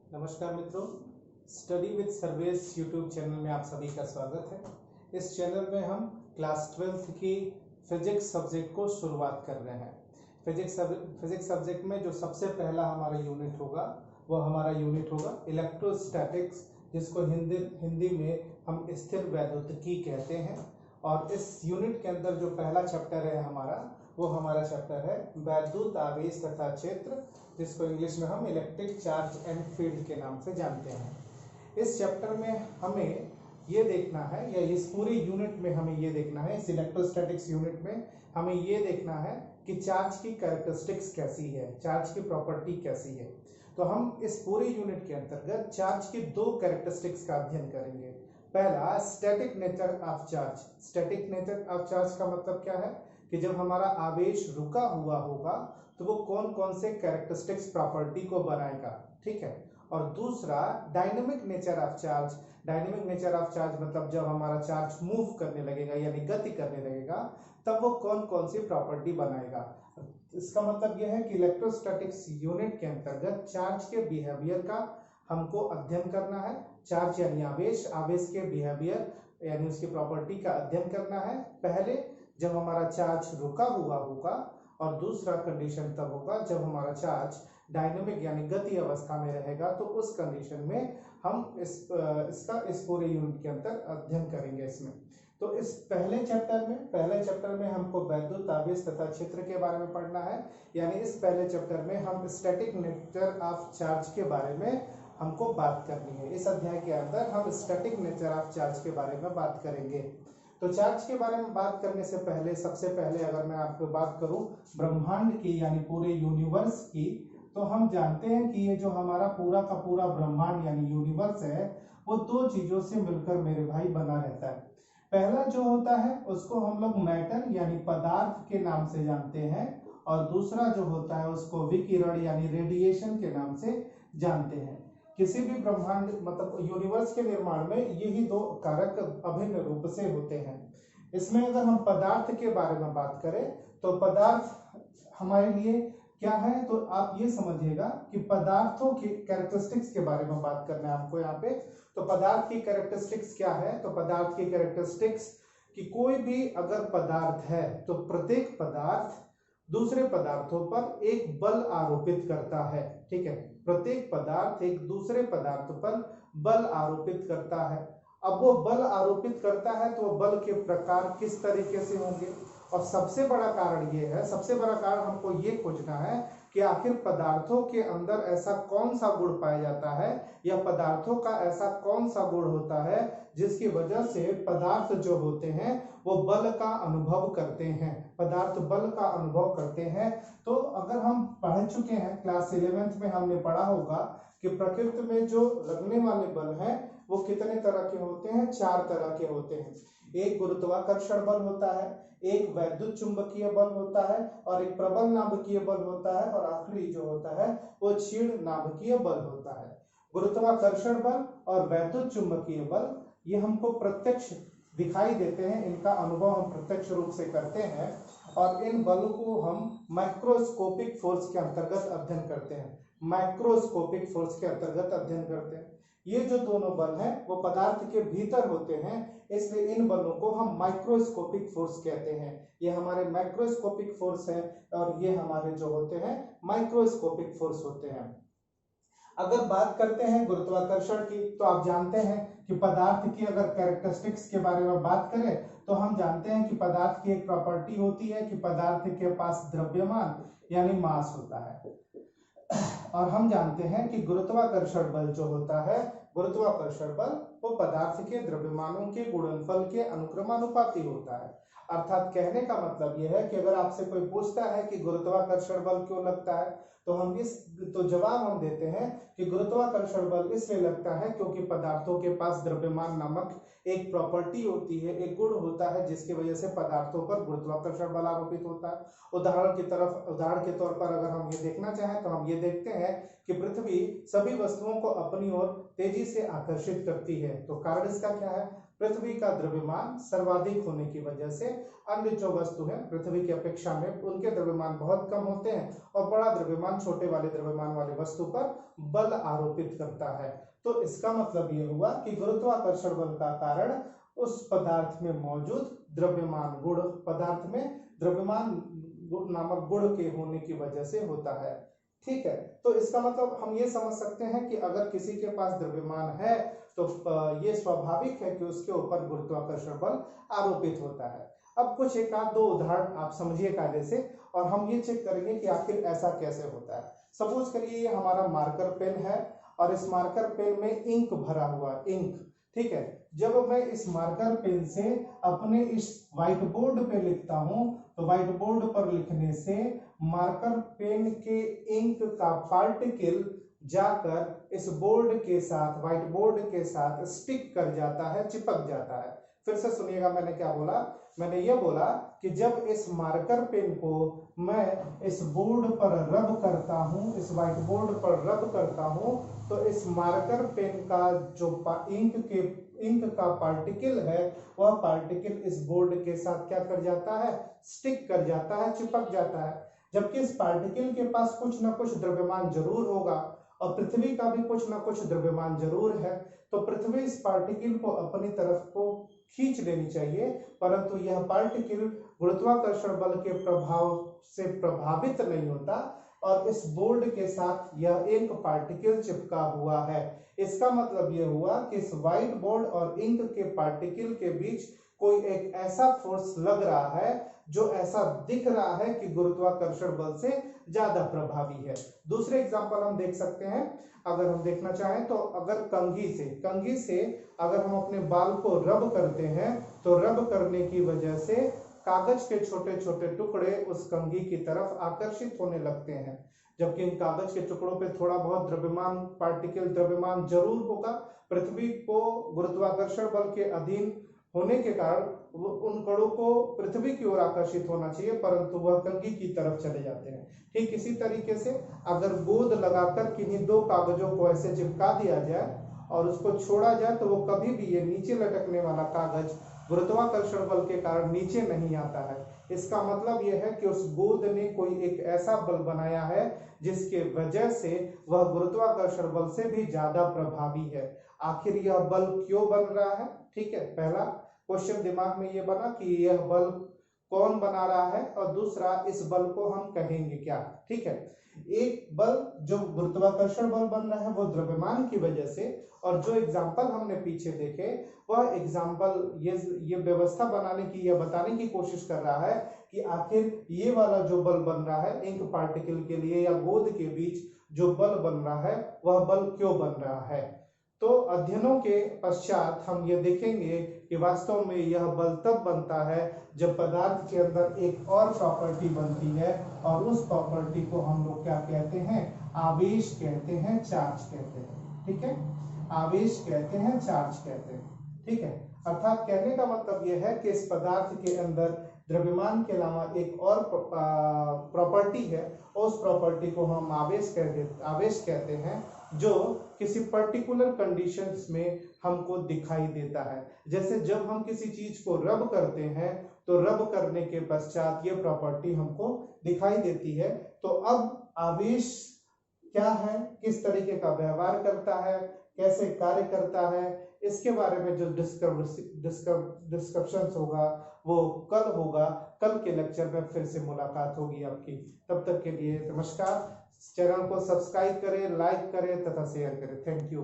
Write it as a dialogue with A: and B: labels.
A: नमस्कार मित्रों, study with Sarvesh YouTube channel में आप सभी का स्वागत है। इस चैनल में हम क्लास 12th की फिजिक्स सब्जेक्ट को शुरुआत कर रहे हैं। फिजिक्स सब्जेक्ट में जो सबसे पहला हमारा यूनिट होगा वो हमारा यूनिट होगा इलेक्ट्रोस्टैटिक्स, जिसको हिंदी में हम स्थिर वैद्युतिकी कहते हैं। और इस यूनिट के अंदर जो पहला चैप्टर है वो हमारा चैप्टर है वैद्युत आवेश तथा क्षेत्र, जिसको इंग्लिश में हम इलेक्ट्रिक चार्ज एंड फील्ड के नाम से जानते हैं। इस चैप्टर में हमें ये देखना है, या इस पूरे यूनिट में हमें ये देखना है, इस इलेक्ट्रोस्टैटिक्स यूनिट में हमें ये देखना है कि चार्ज की कैरेक्टरिस्टिक्स कैसी है, चार्ज की प्रॉपर्टी कैसी है। तो हम इस पूरे यूनिट के अंतर्गत चार्ज की दो कैरेक्टरिस्टिक्स का अध्ययन करेंगे। पहला, static nature of charge. Static nature of charge का मतलब क्या है कि जब हमारा आवेश रुका हुआ होगा तो वो कौन कौन से कैरेक्टरिस्टिक्स प्रॉपर्टी को बनाएगा, ठीक है। और दूसरा, dynamic nature of charge. Dynamic nature of charge मतलब जब हमारा चार्ज मूव करने लगेगा यानी गति करने लगेगा तब वो कौन कौन सी प्रॉपर्टी बनाएगा। इसका मतलब यह है कि इलेक्ट्रोस्टैटिक्स यूनिट के अंतर्गत चार्ज के बिहेवियर का हमको अध्ययन करना है। चार्ज यानी आवेश, आवेश के बिहेवियर यानी उसकी प्रॉपर्टी का अध्ययन करना है। पहले जब हमारा चार्ज रुका हुआ होगा, और दूसरा कंडीशन तब होगा जब हमारा चार्ज डायनेमिक यानी गति अवस्था में रहेगा। तो उस कंडीशन में हम इस पूरे यूनिट के अंदर अध्ययन करेंगे इसमें। तो इस पहले चैप्टर में हमको वैद्युत आवेश तथा क्षेत्र के बारे में पढ़ना है। यानी इस पहले चैप्टर में हम स्टैटिक नेचर ऑफ चार्ज के बारे में हमको बात करनी है। इस अध्याय के अंदर हम स्टैटिक नेचर ऑफ चार्ज के बारे में बात करेंगे। तो चार्ज के बारे में बात करने से पहले सबसे पहले अगर मैं आपको बात करूं ब्रह्मांड की यानी पूरे यूनिवर्स की, तो हम जानते हैं कि ये जो हमारा पूरा का पूरा ब्रह्मांड यानी यूनिवर्स है वो दो चीजों से मिलकर मेरे भाई बना रहता है। पहला जो होता है उसको हम लोग मैटर यानी पदार्थ के नाम से जानते हैं, और दूसरा जो होता है उसको विकिरण यानी रेडिएशन के नाम से जानते हैं। किसी भी ब्रह्मांड मतलब यूनिवर्स के निर्माण में यही दो कारक अभिन्न रूप से होते हैं। इसमें अगर हम पदार्थ के बारे में बात करें तो पदार्थ हमारे लिए क्या है, तो आप ये समझिएगा कि पदार्थों की कैरेक्टरिस्टिक्स के बारे में बात करना है हमको यहाँ पे। तो पदार्थ की कैरेक्टरिस्टिक्स क्या है, तो पदार्थ की कैरेक्टरिस्टिक्स कि कोई भी अगर पदार्थ है तो प्रत्येक पदार्थ दूसरे पदार्थों पर एक बल आरोपित करता है, ठीक है। प्रत्येक पदार्थ एक दूसरे पदार्थ पर बल आरोपित करता है। अब वो बल आरोपित करता है तो बल के प्रकार किस तरीके से होंगे, और सबसे बड़ा कारण हमको ये खोजना है कि आखिर पदार्थों के अंदर ऐसा कौन सा गुण पाया जाता है, या पदार्थों का ऐसा कौन सा गुण होता है जिसकी वजह से पदार्थ जो होते हैं वो बल का अनुभव करते हैं, पदार्थ बल का अनुभव करते हैं। तो अगर हम पढ़ चुके हैं क्लास 11th में हमने पढ़ा होगा कि प्रकृति में जो लगने वाले बल हैं वो कितने तरह के होते हैं, 4 तरह के होते हैं। एक गुरुत्वाकर्षण बल होता है, एक वैद्युत चुंबकीय बल होता है, और एक प्रबल नाभिकीय बल होता है, और आखिरी जो होता है वो क्षीण नाभिकीय बल होता है। गुरुत्वाकर्षण बल और वैद्युत चुंबकीय बल ये हमको प्रत्यक्ष दिखाई देते हैं, इनका अनुभव हम प्रत्यक्ष रूप से करते हैं, और इन बलों को हम माइक्रोस्कोपिक फोर्स के अंतर्गत अध्ययन करते हैं। माइक्रोस्कोपिक फोर्स के अंतर्गत अध्ययन करते हैं। ये जो दोनों बल हैं वो पदार्थ के भीतर होते हैं, इसलिए इन बलों को हम माइक्रोस्कोपिक फोर्स कहते हैं। ये हमारे माइक्रोस्कोपिक फोर्स है और ये हमारे जो होते हैं माइक्रोस्कोपिक फोर्स होते हैं। अगर बात करते हैं गुरुत्वाकर्षण की, तो आप जानते हैं कि पदार्थ की अगर कैरेक्टरिस्टिक्स के बारे में बात करें तो हम जानते हैं कि पदार्थ की एक प्रॉपर्टी होती है कि पदार्थ के पास द्रव्यमान यानी मास होता है, और हम जानते हैं कि गुरुत्वाकर्षण बल जो होता है, गुरुत्वाकर्षण बल वो पदार्थ के द्रव्यमानों के गुणनफल के अनुक्रमानुपाती होता है। अर्थात कहने का मतलब यह है कि अगर आपसे कोई पूछता है कि गुरुत्वाकर्षण बल क्यों लगता है, तो जवाब हम देते हैं कि गुरुत्वाकर्षण बल इसलिए लगता है क्योंकि पदार्थों के पास द्रव्यमान नामक एक प्रॉपर्टी होती है, एक गुण होता है, जिसकी वजह से पदार्थों पर गुरुत्वाकर्षण बल आरोपित होता है। उदाहरण के तौर पर अगर हम ये देखना चाहें तो हम ये देखते हैं कि पृथ्वी सभी वस्तुओं को अपनी ओर तेजी से आकर्षित करती है। तो कारण इसका क्या है, पृथ्वी का द्रव्यमान सर्वाधिक होने की वजह से अन्य जो वस्तु है पृथ्वी की अपेक्षा में उनके द्रव्यमान बहुत कम होते हैं और बड़ा द्रव्यमान द्रव्यमान छोटे वाले द्रव्यमान वाले वस्तु पर बल आरोपित करता है। तो इसका मतलब ये हुआ कि गुरुत्वाकर्षण बल का कारण उस पदार्थ में मौजूद द्रव्यमान गुण, पदार्थ में द्रव्यमान नामक गुण के होने की वजह से होता है। ठीक है, तो इसका मतलब हम ये समझ सकते हैं कि अगर किसी के पास द्रव्यमान है तो ये स्वाभाविक है कि उसके ऊपर गुरुत्वाकर्षण बल आरोपित होता है। अब कुछ एक आध दो उदाहरण आप समझिए कायदे से, और हम ये चेक करेंगे कि आखिर ऐसा कैसे होता है। सपोज करिए ये हमारा मार्कर पेन है और इस मार्कर पेन में इंक भरा हुआ, इंक। ठीक है, जब मैं इस मार्कर पेन से अपने इस व्हाइट बोर्ड पे लिखता हूं तो व्हाइट बोर्ड पर लिखने से मार्कर पेन के इंक का पार्टिकल जाकर इस बोर्ड के साथ, व्हाइट बोर्ड के साथ स्टिक कर जाता है, चिपक जाता है। फिर से सुनिएगा, मैंने क्या बोला? मैंने ये बोला कि जब इस मार्कर पेन को मैं इस बोर्ड पर रब करता हूं, इस व्हाइट बोर्ड पर रब करता हूं, तो इस मार्कर पेन का जो इंक का पार्टिकल है वह पार्टिकल इस बोर्ड के साथ क्या कर जाता है? स्टिक कर जाता है, चिपक जाता है। जबकि इस पार्टिकल के पास कुछ ना कुछ द्रव्यमान जरूर होगा और पृथ्वी का भी कुछ ना कुछ द्रव्यमान जरूर है, तो पृथ्वी इस पार्टिकल को अपनी तरफ को खींच लेनी चाहिए, परंतु यह पार्टिकल गुरुत्वाकर्षण बल के प्रभाव से प्रभावित नहीं होता और इस बोर्ड के साथ यह इंक पार्टिकल चिपका हुआ है। इसका मतलब यह हुआ कि इस व्हाइट बोर्ड और इंक के पार्टिकल के बीच कोई एक ऐसा फोर्स लग रहा है जो ऐसा दिख रहा है कि गुरुत्वाकर्षण बल से ज्यादा प्रभावी है। दूसरे एग्जांपल हम देख सकते हैं, अगर हम देखना चाहें तो अगर कंघी से अगर हम अपने बाल को रब करते हैं तो रब करने की वजह से कागज के छोटे छोटे टुकड़े उस कंघी की तरफ आकर्षित होने लगते हैं। जबकि इन कागज के टुकड़ों पे थोड़ा बहुत द्रव्यमान, पार्टिकल द्रव्यमान जरूर होगा। पृथ्वी को गुरुत्वाकर्षण बल के अधीन होने के कारण उन कणों को पृथ्वी की ओर आकर्षित होना चाहिए, परंतु वह कंघी की तरफ चले जाते हैं। ठीक इसी तरीके से अगर गोंद लगाकर किन्हीं दो कागजों को ऐसे चिपका दिया जाए और उसको छोड़ा जाए तो वो कभी भी, ये नीचे लटकने वाला कागज गुरुत्वाकर्षण बल के कारण नीचे नहीं आता है। इसका मतलब यह है कि उस गोंद ने कोई एक ऐसा बल बनाया है जिसके वजह से वह गुरुत्वाकर्षण बल से भी ज्यादा प्रभावी है। आखिर यह बल क्यों बन रहा है? ठीक है, पहला क्वेश्चन दिमाग में यह बना कि यह बल कौन बना रहा है, और दूसरा इस बल को हम कहेंगे क्या। ठीक है, एक बल जो गुरुत्वाकर्षण बल बन रहा है वो द्रव्यमान की वजह से, और जो एग्जाम्पल हमने पीछे देखे वह एग्जाम्पल ये व्यवस्था बनाने की या बताने की कोशिश कर रहा है कि आखिर ये वाला जो बल बन रहा है इंक पार्टिकल के लिए या गोंद के बीच जो बल बन रहा है वह बल क्यों बन रहा है। तो अध्ययनों के पश्चात हम ये देखेंगे कि वास्तव में यह बल तब बनता है जब पदार्थ के अंदर एक और प्रॉपर्टी बनती है, और उस प्रॉपर्टी को हम लोग क्या कहते हैं? आवेश कहते हैं, चार्ज कहते हैं। ठीक है, आवेश कहते हैं, चार्ज कहते हैं। ठीक है, अर्थात कहने का मतलब यह है कि इस पदार्थ के अंदर द्रव्यमान के अलावा एक और प्रॉपर्टी है, उस प्रॉपर्टी को हम आवेश कहते हैं, जो किसी पर्टिकुलर कंडीशंस में हमको दिखाई देता है। जैसे जब हम किसी चीज को रब करते हैं तो रब करने के पश्चात ये प्रॉपर्टी हमको दिखाई देती है। तो अब आवेश क्या है, किस तरीके का व्यवहार करता है, कैसे कार्य करता है, इसके बारे में जो डिस्कशंस होगा वो कल होगा। कल के लेक्चर में फिर से मुलाकात होगी आपकी। तब तक के लिए नमस्कार। चैनल को सब्सक्राइब करें, लाइक करें तथा शेयर करें। Thank you.